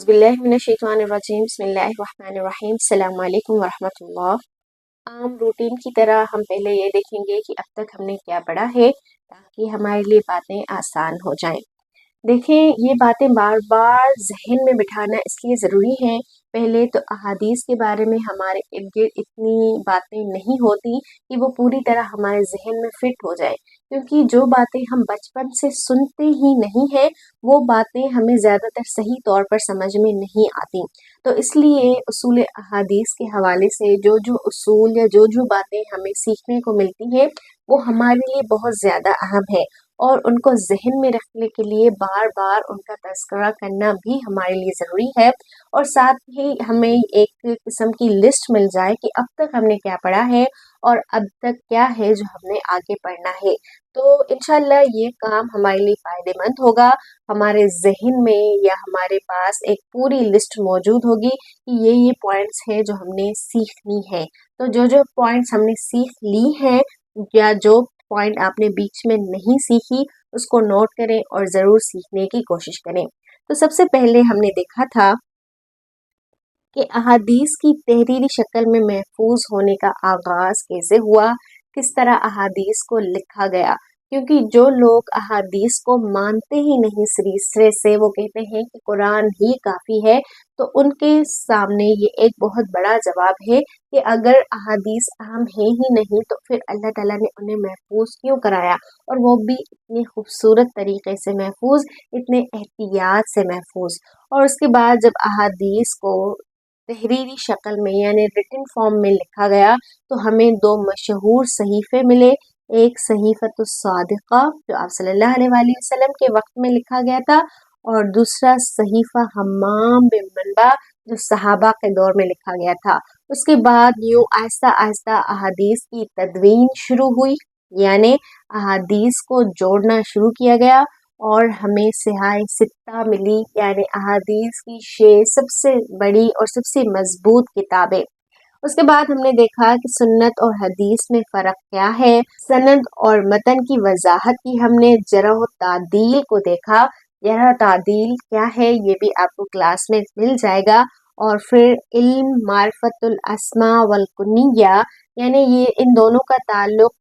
औज़ुबिल्लाहिमिनश्शैतानिर्रजीम बिस्मिल्लाहिर्रहमानिर्रहीम अस्सलामु अलैकुम वरहमतुल्लाह। आम रूटीन की तरह हम पहले ये देखेंगे कि अब तक हमने क्या पढ़ा है ताकि हमारे लिए बातें आसान हो जाएं। देखें, ये बातें बार बार जहन में बिठाना इसलिए ज़रूरी है। पहले तो अहादीस के बारे में हमारे इर्द गिर्द इतनी बातें नहीं होती कि वो पूरी तरह हमारे जहन में फिट हो जाए, क्योंकि जो बातें हम बचपन से सुनते ही नहीं हैं वो बातें हमें ज़्यादातर सही तौर पर समझ में नहीं आती। तो इसलिए उसूल अहादीस के हवाले से जो जो उसूल या जो जो बातें हमें सीखने को मिलती हैं वो हमारे लिए बहुत ज़्यादा अहम है, और उनको जहन में रखने के लिए बार बार उनका तज़किरा करना भी हमारे लिए ज़रूरी है। और साथ ही हमें एक किस्म की लिस्ट मिल जाए कि अब तक हमने क्या पढ़ा है और अब तक क्या है जो हमने आगे पढ़ना है। तो इंशाल्लाह ये काम हमारे लिए फ़ायदेमंद होगा। हमारे जहन में या हमारे पास एक पूरी लिस्ट मौजूद होगी कि ये पॉइंट्स हैं जो हमने सीखनी है। तो जो जो पॉइंट्स हमने सीख ली हैं या जो पॉइंट आपने बीच में नहीं सीखी उसको नोट करें और ज़रूर सीखने की कोशिश करें। तो सबसे पहले हमने देखा था कि अहादीस की तहरीरी शक्ल में महफूज होने का आगाज़ कैसे हुआ, किस तरह अहादीस को लिखा गया। क्योंकि जो लोग अहादीस को मानते ही नहीं सिरे से, वो कहते हैं कि कुरान ही काफ़ी है, तो उनके सामने ये एक बहुत बड़ा जवाब है कि अगर अहादीस अहम है ही नहीं तो फिर अल्लाह ताला ने उन्हें महफूज क्यों कराया, और वो भी इतने खूबसूरत तरीके से महफूज, इतने एहतियात से महफूज। और उसके बाद जब अहादीस को तहरीरी शक्ल में यानी रिटन फॉर्म में लिखा गया तो हमें दो मशहूर सहीफ़े मिले। एक सहीफ़तुस सादिक़ा जो आप सल्लल्लाहु अलैहि वसल्लम के वक्त में लिखा गया था, और दूसरा सहीफ़ा हम्माम बिन मनबा जो सहाबा के दौर में लिखा गया था। उसके बाद यूँ आहिस्ता आहिस्ता अहादीस की तदवीन शुरू हुई, यानी अहादीस को जोड़ना शुरू किया गया और हमें सिहाए सित्ता मिली, यानी अहादीस की 6 सबसे बड़ी और सबसे मजबूत किताबें। उसके बाद हमने देखा कि सुन्नत और हदीस में फ़र्क क्या है, सनद और मतन की वजाहत की हमने, जरह व तादील को देखा, जरह तादील क्या है ये भी आपको क्लास में मिल जाएगा। और फिर इल्म मारिफतुल अस्मा वल कुनिया, यानी ये इन दोनों का ताल्लुक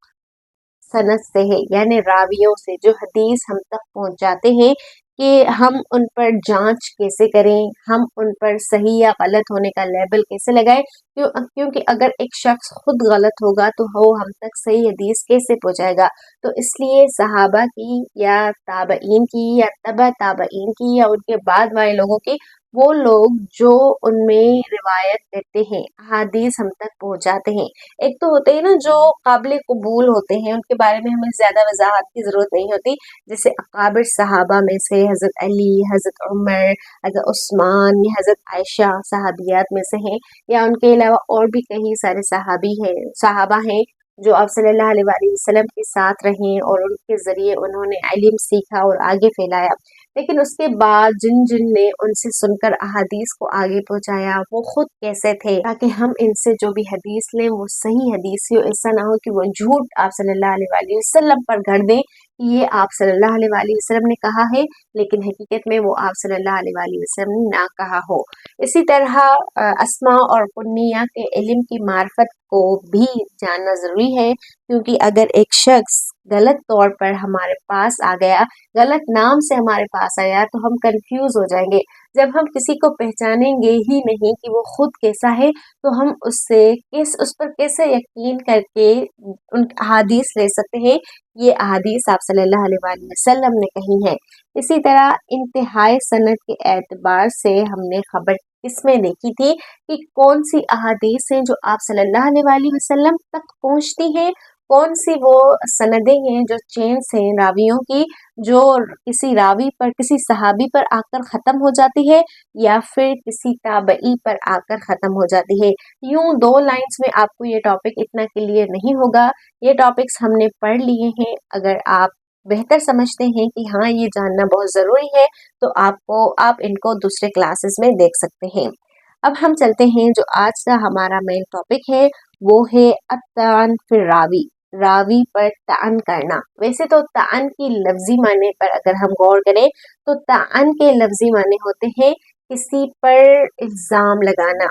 सनद से है, यानी रावियों से जो हदीस हम तक पहुंचाते हैं कि हम उन पर जांच कैसे करें, हम उन पर सही या गलत होने का लेबल कैसे लगाएं। क्योंकि अगर एक शख्स खुद गलत होगा तो वो हम तक सही हदीस कैसे पहुंचाएगा। तो इसलिए सहाबा की या ताबईन की या तबा ताबईन की या उनके बाद वाले लोगों की, वो लोग जो उनमें रिवायत देते हैं, हदीस हम तक पहुंचाते हैं, एक तो होते हैं ना जो काबिल कबूल होते हैं, उनके बारे में हमें ज़्यादा वजाहत की ज़रूरत नहीं होती, जैसे अकाबिर सहाबा में से हज़रत अली, हज़रत उमर, हज़रत उस्मान या हज़रत आयशा सहाबियात में से हैं, या उनके अलावा और भी कई सारे सहाबा हैं जो आप सल्लल्लाहु अलैहि वसल्लम के साथ रहें और उनके ज़रिए उन्होंने इल्म सीखा और आगे फैलाया। लेकिन उसके बाद जिन जिन ने उनसे सुनकर अहादीस को आगे पहुंचाया वो खुद कैसे थे, ताकि हम इनसे जो भी हदीस लें वो सही हदीस हो, ऐसा ना हो कि वो झूठ आप सल्लल्लाहु अलैहि वसल्लम पर गढ़ दें कि ये आप सल्लल्लाहु अलैहि वसल्लम ने कहा है, लेकिन हकीकत में वो आप सल्लल्लाहु अलैहि वसल्लम ने ना कहा हो। इसी तरह अस्मा और कुन्निया के इल्म की मार्फत को भी जानना ज़रूरी है, क्योंकि अगर एक शख्स गलत तौर पर हमारे पास आ गया, गलत नाम से हमारे पास आया, तो हम कंफ्यूज हो जाएंगे। जब हम किसी को पहचानेंगे ही नहीं कि वो खुद कैसा है, तो हम उस पर कैसे यकीन करके उन अहादीस ले सकते हैं, ये अहादीस आप सल्लल्लाहु अलैहि वसल्लम ने कही है। इसी तरह इंतहाई सनद के एतबार से हमने खबर इसमें देखी थी कि कौन सी अहादीस हैं जो आप सल्लल्लाहु अलैहि वसल्लम तक पहुंचती हैं, कौन सी वो सनदें हैं जो चेन्स हैं रावियों की, जो किसी रावी पर, किसी सहाबी पर आकर ख़त्म हो जाती है या फिर किसी ताबई पर आकर ख़त्म हो जाती है। यूँ 2 लाइंस में आपको ये टॉपिक इतना क्लियर नहीं होगा, ये टॉपिक्स हमने पढ़ लिए हैं। अगर आप बेहतर समझते हैं कि हाँ ये जानना बहुत ज़रूरी है तो आप इनको दूसरे क्लासेस में देख सकते हैं। अब हम चलते हैं, जो आज का हमारा मेन टॉपिक है वो है अत्तान फिर रावी, रावी पर तान करना। वैसे तो तान की लफ्जी माने पर अगर हम गौर करें तो तान के लफ्जी माने होते हैं کسی پر الزام لگانا،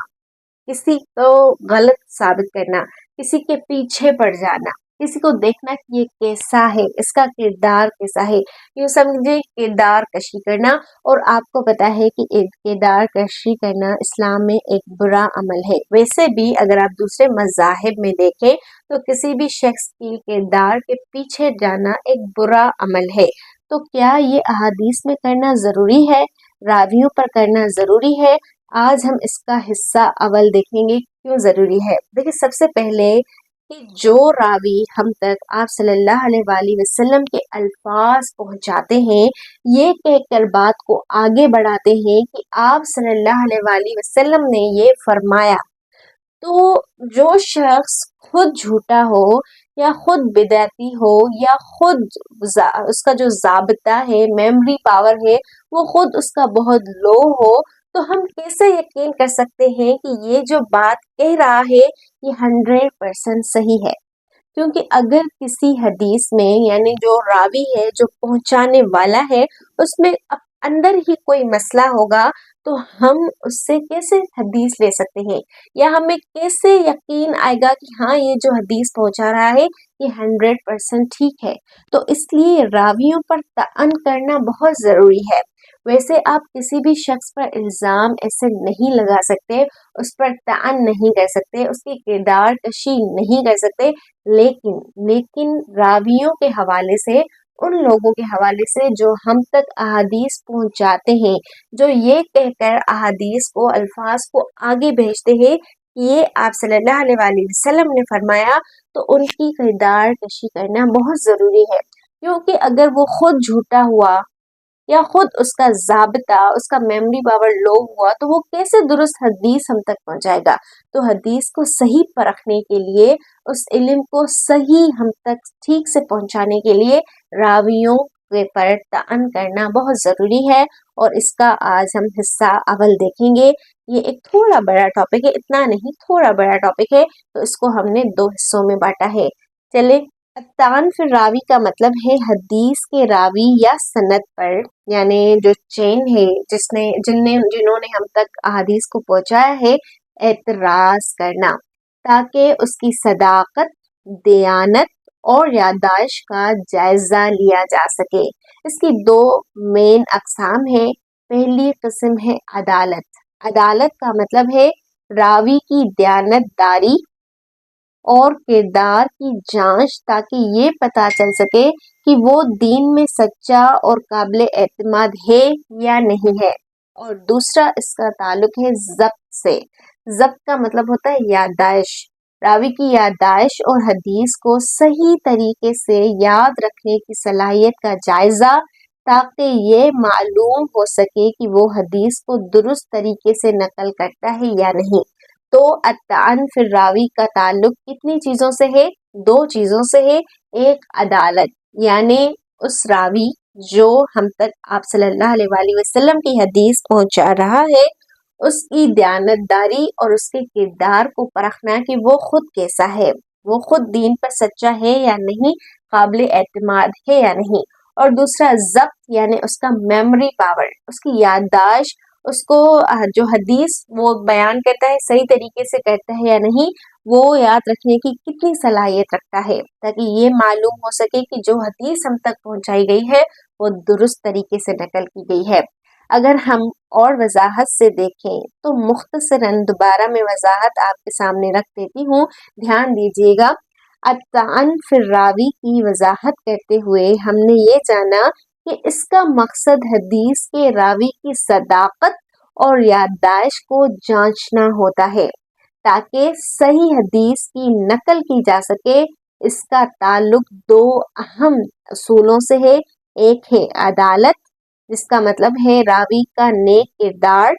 کسی کو غلط ثابت کرنا، کسی کے پیچھے پڑ جانا، کسی کو دیکھنا کہ یہ کیسا ہے، اس کا کردار کیسا ہے، یوں سمجھے کردار کشی کرنا۔ اور آپ کو پتا ہے کہ کردار کشی کرنا اسلام میں ایک برا عمل ہے۔ ویسے بھی اگر آپ دوسرے مذاہب میں دیکھیں تو کسی بھی شخص کی کردار کے پیچھے جانا ایک برا عمل ہے۔ تو کیا یہ احادیث میں کرنا ضروری ہے؟ راویوں پر کرنا ضروری ہے؟ آج ہم اس کا حصہ اول دیکھیں گے کیوں ضروری ہے۔ دیکھیں، سب سے پہلے کہ جو راوی ہم تک آپ صلی اللہ علیہ وآلہ وسلم کے الفاظ پہنچاتے ہیں، یہ کہہ کر بات کو آگے بڑھاتے ہیں کہ آپ صلی اللہ علیہ وآلہ وسلم نے یہ فرمایا، تو جو شخص خود جھوٹا ہو یا خود بدعتی ہو یا خود اس کا جو ضابطہ ہے، میموری پاور ہے، وہ خود اس کا بہت لو ہو، تو ہم کیسے یقین کر سکتے ہیں کہ یہ جو بات کہہ رہا ہے یہ 100% صحیح ہے؟ کیونکہ اگر کسی حدیث میں یعنی جو راوی ہے، جو پہنچانے والا ہے، اس میں اندر ہی کوئی مسئلہ ہوگا تو ہم اس سے کیسے حدیث لے سکتے ہیں، یا ہمیں کیسے یقین آئے گا کہ ہاں یہ جو حدیث پہنچا رہا ہے یہ 100% ٹھیک ہے؟ تو اس لیے راویوں پر تعن کرنا بہت ضروری ہے۔ ویسے آپ کسی بھی شخص پر الزام ایسے نہیں لگا سکتے، اس پر تعن نہیں کر سکتے، اس کی کردار کشی نہیں کر سکتے، لیکن راویوں کے حوالے سے، ان لوگوں کے حوالے سے جو ہم تک احادیث پہنچاتے ہیں، جو یہ کہہ کر احادیث کو، الفاظ کو آگے بھیجتے ہیں کہ یہ آپ صلی اللہ علیہ وآلہ وسلم نے فرمایا، تو ان کی کردار کشی کرنا بہت ضروری ہے۔ کیونکہ اگر وہ خود جھوٹا ہوا یا خود اس کا ضابطہ، اس کا میموری پاور لو ہوا، تو وہ کیسے درست حدیث ہم تک پہنچائے گا؟ تو حدیث کو صحیح پرکھنے کے لیے، اس علم کو صحیح ہم تک ٹھیک سے پہنچانے کے لیے راویوں کے پر تعن کرنا بہت ضروری ہے، اور اس کا آج ہم حصہ اول دیکھیں گے۔ یہ ایک تھوڑا بڑا ٹاپک ہے، اتنا نہیں، تھوڑا بڑا ٹاپک ہے، تو اس کو ہم نے 2 حصوں میں بانٹا ہے۔ چلے، الطعن فی الراوی کا مطلب ہے حدیث کے راوی یا سند پر، یعنی جو چین ہے جنہوں نے ہم تک احادیث کو پہنچایا ہے، اعتراض کرنا، تاکہ اس کی صداقت، دیانت اور یادداشت کا جائزہ لیا جا سکے۔ اس کی 2 مین اقسام ہیں۔ پہلی قسم ہے عدالت۔ عدالت کا مطلب ہے راوی کی دیانت داری اور کردار کی جانچ، تاکہ یہ پتہ چل سکے کہ وہ دین میں سچا اور قابل اعتماد ہے یا نہیں ہے۔ اور دوسرا اس کا تعلق ہے ضبط سے۔ ضبط کا مطلب ہوتا ہے یادداشت، راوی کی یادداشت اور حدیث کو صحیح طریقے سے یاد رکھنے کی صلاحیت کا جائزہ، تاکہ یہ معلوم ہو سکے کہ وہ حدیث کو درست طریقے سے نقل کرتا ہے یا نہیں۔ تو الطعن فی الراوی کا تعلق کتنی چیزوں سے ہے؟ 2 چیزوں سے ہے۔ ایک عدالت، یعنی اس راوی جو ہم تک آپ صلی اللہ علیہ وآلہ وسلم کی حدیث پہنچا رہا ہے، اس کی دیانت داری اور اس کے کردار کو پرکھنا کہ وہ خود کیسا ہے، وہ خود دین پر سچا ہے یا نہیں، قابل اعتماد ہے یا نہیں۔ اور دوسرا ضبط، یعنی اس کا میموری پاور، اس کی یادداشت، اس کو جو حدیث وہ بیان کرتا ہے صحیح طریقے سے کرتا ہے یا نہیں، وہ یاد رکھنے کی کتنی صلاحیت رکھتا ہے، تاکہ یہ معلوم ہو سکے کہ جو حدیث ہم تک پہنچائی گئی ہے وہ درست طریقے سے نقل کی گئی ہے۔ اگر ہم اور وضاحت سے دیکھیں تو مختصراً دوبارہ میں وضاحت آپ کے سامنے رکھ دیتی ہوں، دھیان دیجیے گا۔ الطعن فی الراوی کی وضاحت کرتے ہوئے ہم نے یہ جانا کہ اس کا مقصد حدیث کے راوی کی صداقت اور یادداشت کو جانچنا ہوتا ہے، تاکہ صحیح حدیث کی نقل کی جا سکے۔ اس کا تعلق 2 اہم اصولوں سے ہے۔ ایک ہے عدالت، جس کا مطلب ہے راوی کا نیک کردار،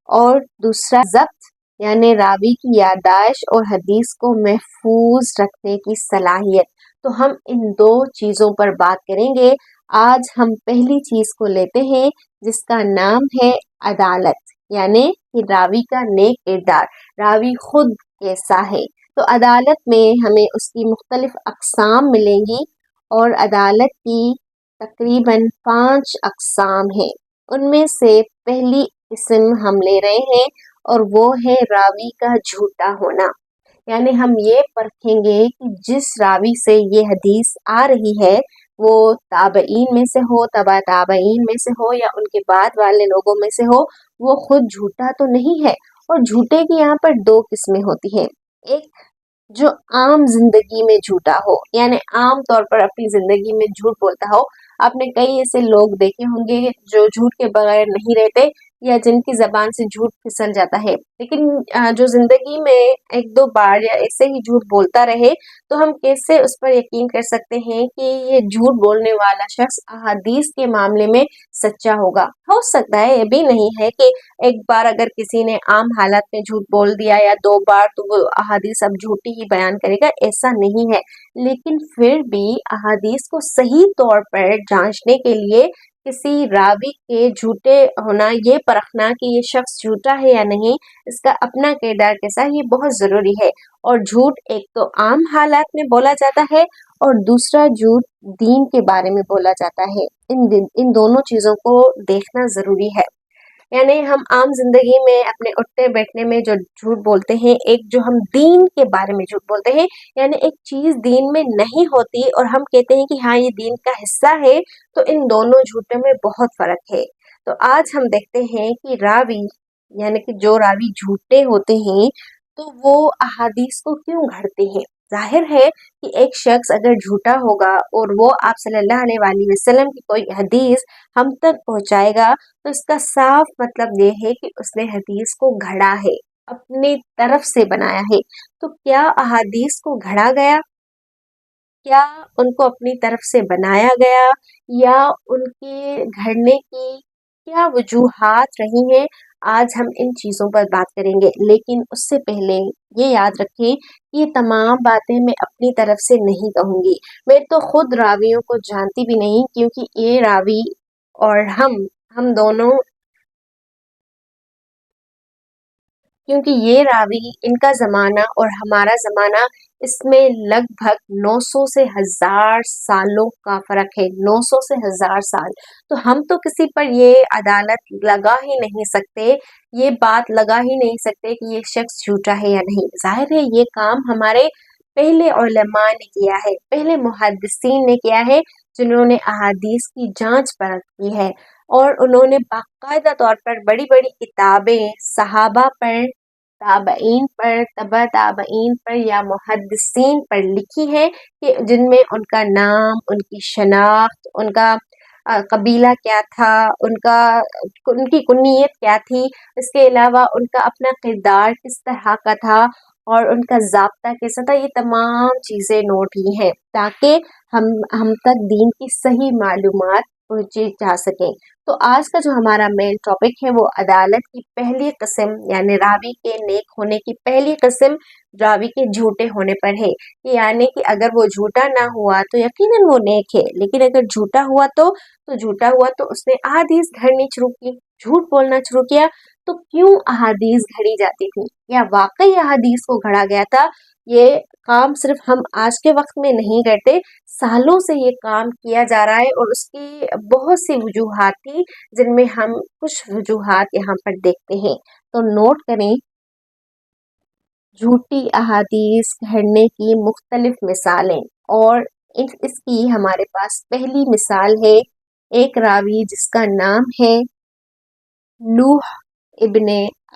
اور دوسرا ضبط، یعنی راوی کی یادداشت اور حدیث کو محفوظ رکھنے کی صلاحیت۔ تو ہم ان 2 چیزوں پر بات کریں گے۔ آج ہم پہلی چیز کو لیتے ہیں جس کا نام ہے عدالت، یعنی کہ راوی کا نیک کردار، راوی خود کیسا ہے۔ تو عدالت میں ہمیں اس کی مختلف اقسام ملیں گی، اور عدالت کی تقریباً 5 اقسام ہیں۔ ان میں سے پہلی قسم ہم لے رہے ہیں اور وہ ہے راوی کا جھوٹا ہونا۔ یعنی ہم یہ پرکھیں گے کہ جس راوی سے یہ حدیث آ رہی ہے وہ تابعین میں سے ہو، تبع تابعین میں سے ہو، یا ان کے بعد والے لوگوں میں سے ہو، وہ خود جھوٹا تو نہیں ہے۔ اور جھوٹے کی یہاں پر دو قسمیں ہوتی ہیں، ایک جو عام زندگی میں جھوٹا ہو، یعنی عام طور پر اپنی زندگی میں جھوٹ بولتا ہو۔ آپ نے کئی ایسے لوگ دیکھے ہوں گے جو جھوٹ کے بغیر نہیں رہتے، یا جن کی زبان سے جھوٹ پھسل جاتا ہے، لیکن جو زندگی میں ایک دو بار یا ایسے ہی جھوٹ بولتا رہے تو ہم کیسے اس پر یقین کر سکتے ہیں کہ یہ جھوٹ بولنے والا شخص احادیث کے معاملے میں سچا ہوگا؟ ہو سکتا ہے، یہ بھی نہیں ہے کہ ایک بار اگر کسی نے عام حالات میں جھوٹ بول دیا یا دو بار تو وہ احادیث اب جھوٹی ہی بیان کرے گا، ایسا نہیں ہے۔ لیکن پھر بھی احادیث کو صحیح طور پر جانچنے کے لیے کسی راوی کے جھوٹے ہونا، یہ پرکھنا کہ یہ شخص جھوٹا ہے یا نہیں، اس کا اپنا کردار کیسا، یہ بہت ضروری ہے۔ اور جھوٹ ایک تو عام حالات میں بولا جاتا ہے، اور دوسرا جھوٹ دین کے بارے میں بولا جاتا ہے۔ ان دونوں چیزوں کو دیکھنا ضروری ہے۔ یعنی ہم عام زندگی میں اپنے اٹھنے بیٹھنے میں جو جھوٹ بولتے ہیں، ایک جو ہم دین کے بارے میں جھوٹ بولتے ہیں، یعنی ایک چیز دین میں نہیں ہوتی اور ہم کہتے ہیں کہ ہاں یہ دین کا حصہ ہے، تو ان دونوں جھوٹوں میں بہت فرق ہے۔ تو آج ہم دیکھتے ہیں کہ راوی، یعنی کہ جو راوی جھوٹے ہوتے ہیں تو وہ احادیث کو کیوں گھڑتے ہیں۔ ظاہر ہے کہ ایک شخص اگر جھوٹا ہوگا اور وہ آپ صلی اللہ علیہ وآلہ وسلم کی کوئی حدیث ہم تک پہنچائے گا تو اس کا صاف مطلب یہ ہے کہ اس نے حدیث کو گھڑا ہے، اپنی طرف سے بنایا ہے۔ تو کیا احادیث کو گھڑا گیا؟ کیا ان کو اپنی طرف سے بنایا گیا، یا ان کے گھڑنے کی کیا وجوہات رہی ہیں؟ آج ہم ان چیزوں پر بات کریں گے، لیکن اس سے پہلے یہ یاد رکھیں کہ یہ تمام باتیں میں اپنی طرف سے نہیں کہوں گی۔ میں تو خود راویوں کو جانتی بھی نہیں، کیونکہ یہ راوی اور ہم دونوں، کیونکہ یہ راوی، ان کا زمانہ اور ہمارا زمانہ، اس میں لگ بھگ 900 سے 1000 سالوں کا فرق ہے۔ 900 سے 1000 سال۔ تو ہم تو کسی پر یہ عدالت لگا ہی نہیں سکتے، یہ بات لگا ہی نہیں سکتے کہ یہ شخص جھوٹا ہے یا نہیں۔ ظاہر ہے یہ کام ہمارے پہلے علماء نے کیا ہے، پہلے محدثین نے کیا ہے، جنہوں نے احادیث کی جانچ پرکھ کی ہے، اور انہوں نے باقاعدہ طور پر بڑی بڑی کتابیں صحابہ پر، تابعین پر، تبع تابعین پر یا محدثین پر لکھی ہے، کہ جن میں ان کا نام، ان کی شناخت، ان کا قبیلہ کیا تھا، ان کی کنیت کیا تھی، اس کے علاوہ ان کا اپنا کردار کس طرح کا تھا اور ان کا ضابطہ کیسا تھا، یہ تمام چیزیں نوٹ ہی ہیں تاکہ ہم تک دین کی صحیح معلومات پہنچی جا سکیں۔ تو آج کا جو ہمارا مین ٹاپک ہے وہ عدالت کی پہلی قسم، یعنی راوی کے نیک ہونے کی پہلی قسم راوی کے جھوٹے ہونے پر ہے۔ یعنی کہ اگر وہ جھوٹا نہ ہوا تو یقیناً وہ نیک ہے، لیکن اگر جھوٹا ہوا تو اس نے احادیث گھڑنی شروع کی، جھوٹ بولنا شروع کیا۔ تو کیوں احادیث گھڑی جاتی تھی؟ یا واقعی احادیث کو گھڑا گیا تھا؟ یہ کام صرف ہم آج کے وقت میں نہیں کرتے، سالوں سے یہ کام کیا جا رہا ہے، اور اس کی بہت سی وجوہات تھی، جن میں ہم کچھ وجوہات یہاں پر دیکھتے ہیں۔ تو نوٹ کریں، جھوٹی احادیث گھڑنے کی مختلف مثالیں، اور اس کی ہمارے پاس پہلی مثال ہے ایک راوی جس کا نام ہے نوح ابن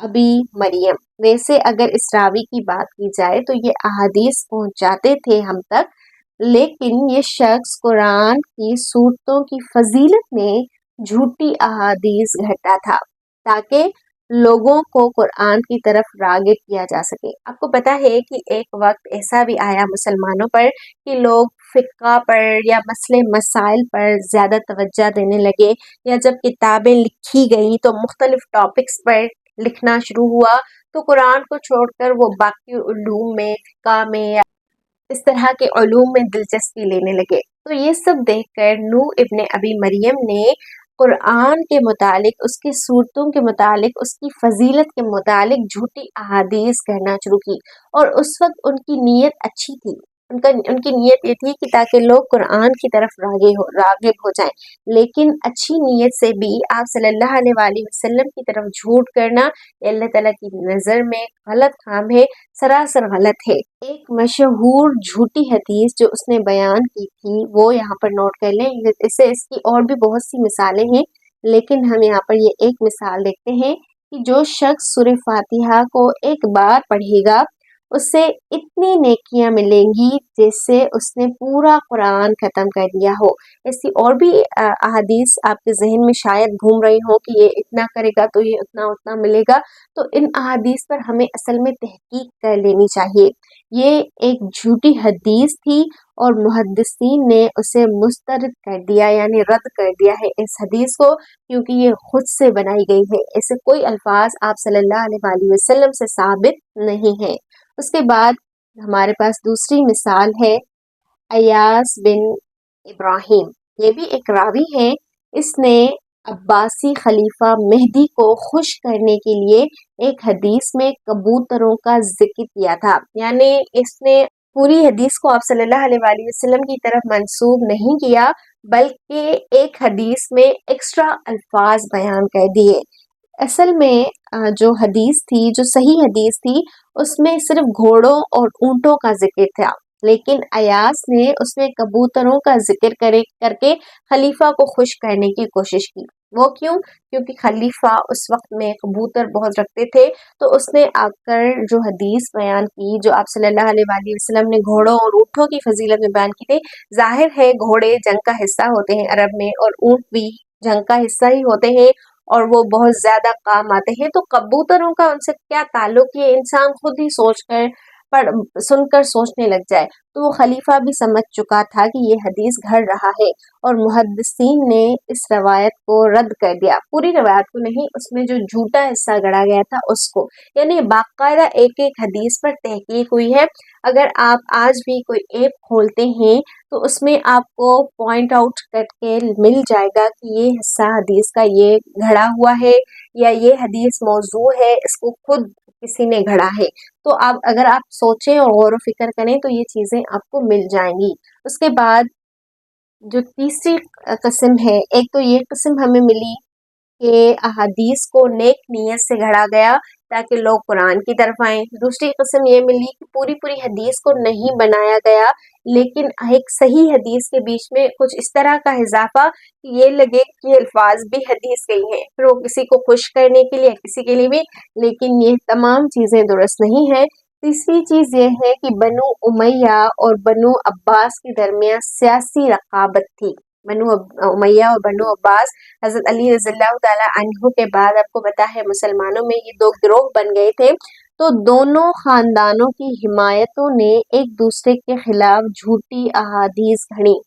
ابی مریم۔ ویسے اگر اس راوی کی بات کی جائے تو یہ احادیث پہنچاتے تھے ہم تک، لیکن یہ شخص قرآن کی صورتوں کی فضیلت میں جھوٹی احادیث گھڑتا تھا تاکہ لوگوں کو قرآن کی طرف راغب کیا جا سکے۔ آپ کو پتہ ہے کہ ایک وقت ایسا بھی آیا مسلمانوں پر کہ لوگ فقہ پر یا مسئلے مسائل پر زیادہ توجہ دینے لگے، یا جب کتابیں لکھی گئیں تو مختلف ٹاپکس پر لکھنا شروع ہوا، تو قرآن کو چھوڑ کر وہ باقی علوم میں، فقہ میں یا اس طرح کے علوم میں دلچسپی لینے لگے۔ تو یہ سب دیکھ کر نوح ابن ابی مریم نے قرآن کے متعلق، اس کی صورتوں کے متعلق، اس کی فضیلت کے متعلق جھوٹی احادیث کہنا شروع کی، اور اس وقت ان کی نیت اچھی تھی، उनकी नीयत ये थी कि ताकि लोग कुरान की तरफ राग़िब हो जाएं। लेकिन अच्छी नीयत से भी आप सल्लल्लाहु अलैहि वसल्लम की तरफ झूठ करना अल्लाह ताला की नज़र में गलत काम है, सरासर गलत है। एक मशहूर झूठी हदीस जो उसने बयान की थी वो यहाँ पर नोट कर लें। इसकी और भी बहुत सी मिसालें हैं, लेकिन हम यहाँ पर ये एक मिसाल देखते हैं कि जो शख्स सूरह फातिहा को एक बार पढ़ेगा उससे इतनी नेकियां मिलेंगी जैसे उसने पूरा कुरान ख़त्म कर दिया हो। ऐसी और भी अहादीस आपके जहन में शायद घूम रही हो कि ये इतना करेगा तो ये उतना उतना मिलेगा, तो इन अहादीस पर हमें असल में तहकीक कर लेनी चाहिए। ये एक झूठी हदीस थी और मुहद्दिसीन ने उसे मुस्तरद कर दिया, यानी रद्द कर दिया है इस हदीस को, क्योंकि ये खुद से बनाई गई है। ऐसे कोई अल्फाज आप सल्लल्लाहु अलैहि वसल्लम से साबित नहीं है। उसके बाद हमारे पास दूसरी मिसाल है अयास बिन इब्राहिम। ये भी एक रावी है। इसने अब्बासी खलीफा मेहदी को खुश करने के लिए एक हदीस में कबूतरों का जिक्र किया था, यानी इसने पूरी हदीस को आप सल्लल्लाहु अलैहि वसल्लम की तरफ मंसूब नहीं किया, बल्कि एक हदीस में एक्स्ट्रा अल्फाज बयान कर दिए। असल में जो हदीस थी, जो सही हदीस थी, उसमें सिर्फ घोड़ों और ऊंटों का जिक्र था, लेकिन अयास ने उसमें कबूतरों का जिक्र करके खलीफा को खुश करने की कोशिश की। वो क्यों? क्योंकि खलीफा उस वक्त में कबूतर बहुत रखते थे, तो उसने आकर जो हदीस बयान की, जो आप सल्लल्लाहु अलैहि वसल्लम ने घोड़ों और ऊँटों की फजीलत में बयान की थी। जाहिर है घोड़े जंग का हिस्सा होते हैं अरब में, और ऊँट भी जंग का हिस्सा ही होते हैं और वो बहुत ज्यादा काम आते हैं। तो कबूतरों का उनसे क्या ताल्लुक, ये इंसान खुद ही सुनकर सोचने लग जाए। तो वो खलीफा भी समझ चुका था कि ये हदीस घड़ रहा है, और मुहद्दिसीन ने इस रवायत को रद्द कर दिया। पूरी रवायत को नहीं, उसमें जो झूठा हिस्सा गढ़ा गया था उसको, यानी बाकायदा एक एक हदीस पर तहकीक हुई है। अगर आप आज भी कोई ऐप खोलते हैं तो उसमें आपको पॉइंट आउट करके मिल जाएगा कि ये हिस्सा हदीस का ये घड़ा हुआ है, या ये हदीस मौजू है, इसको खुद किसी ने घड़ा है। तो आप अगर आप सोचें और गौर फिक्र करें तो ये चीज़ें आपको मिल जाएंगी। उसके बाद जो तीसरी किस्म है, एक तो ये किस्म हमें मिली कि अहादीस को नेक नीयत से गढ़ा गया ताकि लोग कुरान की तरफ आएं। दूसरी किस्म ये मिली कि पूरी पूरी हदीस को नहीं बनाया गया, लेकिन एक सही हदीस के बीच में कुछ इस तरह का इजाफा कि ये लगे कि अल्फाज भी हदीस के ही हैं, फिर वो किसी को खुश करने के लिए, किसी के लिए भी, लेकिन ये तमाम चीज़ें दुरुस्त नहीं है। तीसरी चीज़ ये है कि बनु उमैया और बनु अब्बास के दरमियान सियासी रकाबत थी। बनु उमैया और बनु अब्बास हज़रत अली रज़ियल्लाहु ताला अन्हु के बाद आपको पता है मुसलमानों में ये दो गिरोह बन गए थे। तो दोनों खानदानों की हिमायतों ने एक दूसरे के खिलाफ झूठी अहादीस गढ़ी।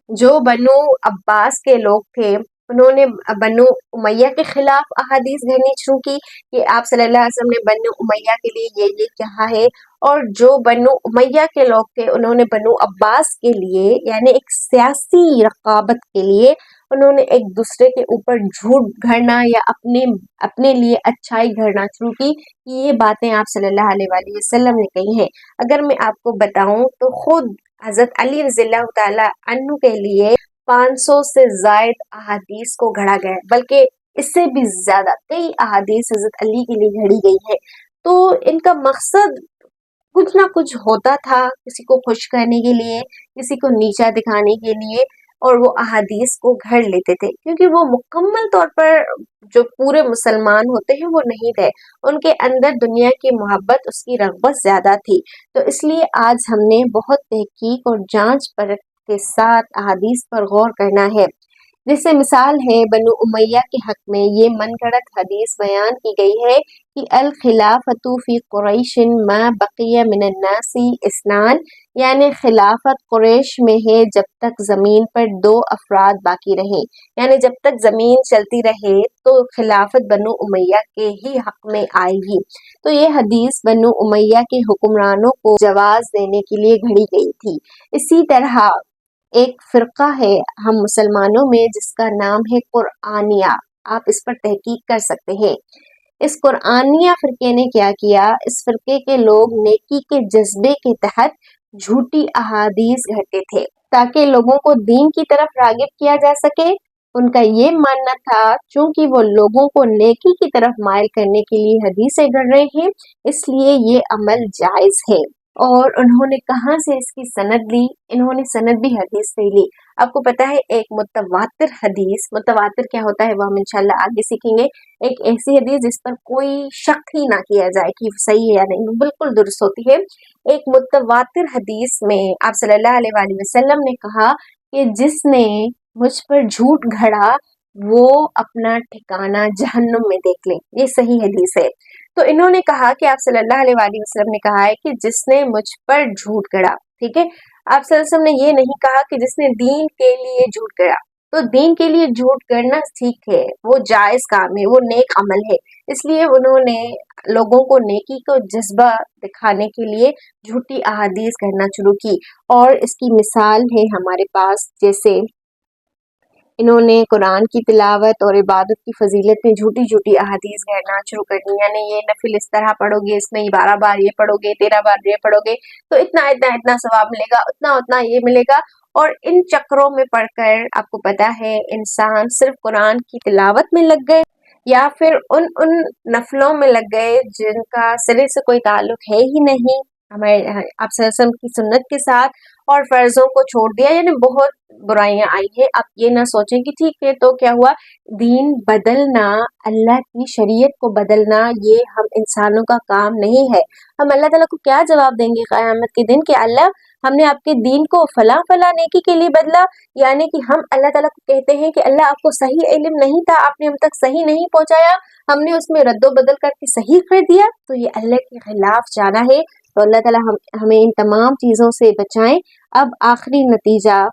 जो बनु अब्बास के लोग थे उन्होंने बनु उमैया के खिलाफ अहादीस गढ़नी शुरू की कि आप सल्लल्लाहु अलैहि वसल्लम ने बनु उमैया के लिए ये कहा है, और जो बनु उमैया के लोग थे उन्होंने बनु अब्बास के लिए, यानी एक सियासी रकाबत के लिए, उन्होंने एक दूसरे के ऊपर झूठ गढ़ना या अपने लिए अच्छाई गढ़ना शुरू की कि ये बातें आप सल्लल्लाहु अलैहि वसल्लम ने कही हैं। अगर मैं आपको बताऊं तो खुद हज़रत अली रज़ियल्लाहु ताला अन्हु के लिए 500 से ज़ायद अहादीस को गढ़ा गया है, बल्कि इससे भी ज्यादा कई अहादीस हज़रत अली के लिए गढ़ी गई है। तो इनका मकसद कुछ ना कुछ होता था, किसी को खुश करने के लिए, किसी को नीचा दिखाने के लिए, और वो अहादीस को घड़ लेते थे, क्योंकि वो मुकम्मल तौर पर जो पूरे मुसलमान होते हैं वो नहीं थे, उनके अंदर दुनिया की मोहब्बत, उसकी रग़बत ज़्यादा थी। तो इसलिए आज हमने बहुत तहकीक और जांच परख के साथ अहादीस पर गौर करना है। जैसे मिसाल है बनु उमैया के हक में ये मनगढ़ंत हदीस बयान की गई है कि अल खिलाफतु फी कुरैशिन मा बकिया मिनन नासी इस्नान, यानी खिलाफत कुरैश में है जब तक ज़मीन पर दो अफराद बाकी रहे, यानी जब तक ज़मीन चलती रहे तो खिलाफत बनु उमैया के ही हक में आएगी। तो ये हदीस बनु उमैया के हुक्मरानों को जवाज़ देने के लिए घड़ी गई थी। इसी तरह एक फ़िरका है हम मुसलमानों में जिसका नाम है कुरआनिया, आप इस पर तहकीक कर सकते हैं। इस कुरआनिया फ़िरके ने क्या किया, इस फ़िरके के लोग नेकी के जज्बे के तहत झूठी अहादीस घड़ते थे ताकि लोगों को दीन की तरफ रागिब किया जा सके। उनका ये मानना था चूंकि वो लोगों को नेकी की तरफ माइल करने के लिए हदीसें गढ़ रहे हैं, इसलिए ये अमल जायज है। और उन्होंने कहाँ से इसकी सनद ली? इन्होंने सनद भी हदीस से ली। आपको पता है एक मुतवातिर हदीस, मुतवातिर क्या होता है वो हम इंशाल्लाह आगे सीखेंगे। एक ऐसी हदीस जिस पर कोई शक ही ना किया जाए कि सही है या नहीं, बिल्कुल दुरुस्त होती है। एक मुतवातिर हदीस में आप सल्लल्लाहु अलैहि वसल्लम ने कहा कि जिसने मुझ पर झूठ गढ़ा वो अपना ठिकाना जहन्नुम में देख ले। ये सही हदीस है। तो इन्होंने कहा कि आप सल्लल्लाहु अलैहि वसल्लम ने कहा है कि जिसने मुझ पर झूठ गढ़ा, ठीक है। आप सल्लल्लाहु अलैहि वसल्लम ने ये नहीं कहा कि जिसने दीन के लिए झूठ गढ़ा। तो दीन के लिए झूठ गढ़ना ठीक है, वो जायज काम है, वो नेक अमल है। इसलिए उन्होंने लोगों को नेकी को जज्बा दिखाने के लिए झूठी अहादीस गढ़ना शुरू की। और इसकी मिसाल है हमारे पास, जैसे इन्होंने कुरान की तिलावत और इबादत की फजीलत में झूठी झूठी अहादीस गढ़ना शुरू कर दी। यानी ये नफिल इस तरह पढ़ोगे, इसमें 12 बार ये पढ़ोगे, 13 बार ये पढ़ोगे तो इतना इतना इतना सवाब मिलेगा, उतना उतना ये मिलेगा। और इन चक्रों में पढ़कर आपको पता है इंसान सिर्फ कुरान की तिलावत में लग गए या फिर उन उन नफलों में लग गए जिनका सिरे से कोई ताल्लुक है ही नहीं हमारे आप सल्लल्लाहु अलैहि वसल्लम की सुन्नत के साथ, और फर्जों को छोड़ दिया। यानी बहुत बुराइयां आई है। आप ये ना सोचें कि ठीक है तो क्या हुआ, दीन बदलना, अल्लाह की शरीयत को बदलना ये हम इंसानों का काम नहीं है। हम अल्लाह ताला को क्या जवाब देंगे क़यामत के दिन कि अल्लाह हमने आपके दीन को फला फला नेकी के लिए बदला। यानी कि हम अल्लाह ताला को कहते हैं कि अल्लाह आपको सही इल्म नहीं था, आपने हम तक सही नहीं पहुंचाया, हमने उसमें रद्दो बदल करके सही कर दिया, तो ये अल्लाह के खिलाफ जाना है। तो अल्लाह ताला हमें इन तमाम चीज़ों से बचाएं। अब आखिरी नतीजा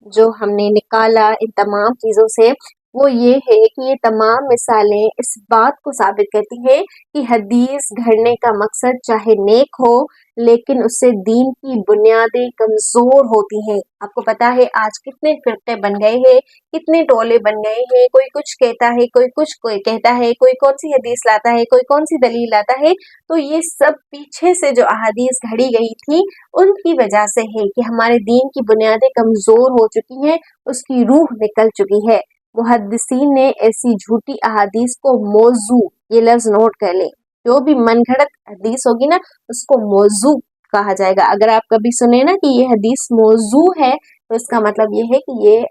जो हमने निकाला इन तमाम चीज़ों से वो ये है कि ये तमाम मिसालें इस बात को साबित करती हैं कि हदीस गढ़ने का मकसद चाहे नेक हो लेकिन उससे दीन की बुनियादें कमज़ोर होती हैं। आपको पता है आज कितने फ़िरक़े बन गए हैं, कितने टोले बन गए हैं, कोई कुछ कहता है, कोई कुछ कोई कहता है, कोई कौन सी हदीस लाता है, कोई कौन सी दलील लाता है। तो ये सब पीछे से जो अहादीस घड़ी गई थी उनकी वजह से है कि हमारे दीन की बुनियादें कमज़ोर हो चुकी हैं, उसकी रूह निकल चुकी है। मुहद्दिसीन ने ऐसी झूठी अहादीस को मौजू, ये लफ्ज़ नोट कर लें, जो भी मनगढ़ंत हदीस होगी ना उसको मौजू कहा जाएगा। अगर आप कभी सुने ना कि ये हदीस मौजू है तो इसका मतलब ये है कि ये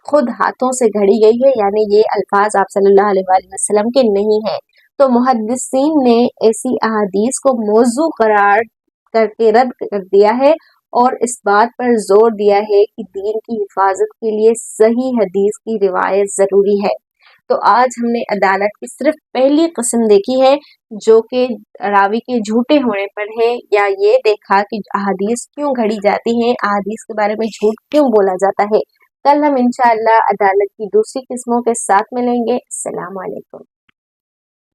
खुद हाथों से घड़ी गई है, यानी ये अल्फाज आप सल्लल्लाहु अलैहि वसल्लम के नहीं है। तो मुहद्दिसीन ने ऐसी अहादीस को मौजू करार करके रद्द कर दिया है और इस बात पर जोर दिया है कि दीन की हिफाजत के लिए सही हदीस की रिवायत ज़रूरी है। तो आज हमने अदालत की सिर्फ पहली किस्म देखी है जो कि रावी के झूठे होने पर है, या ये देखा कि अहादीस क्यों घड़ी जाती हैं, अहादीस के बारे में झूठ क्यों बोला जाता है। कल हम इंशाअल्लाह अदालत की दूसरी किस्मों के साथ मिलेंगे। अस्सलाम वालेकुम।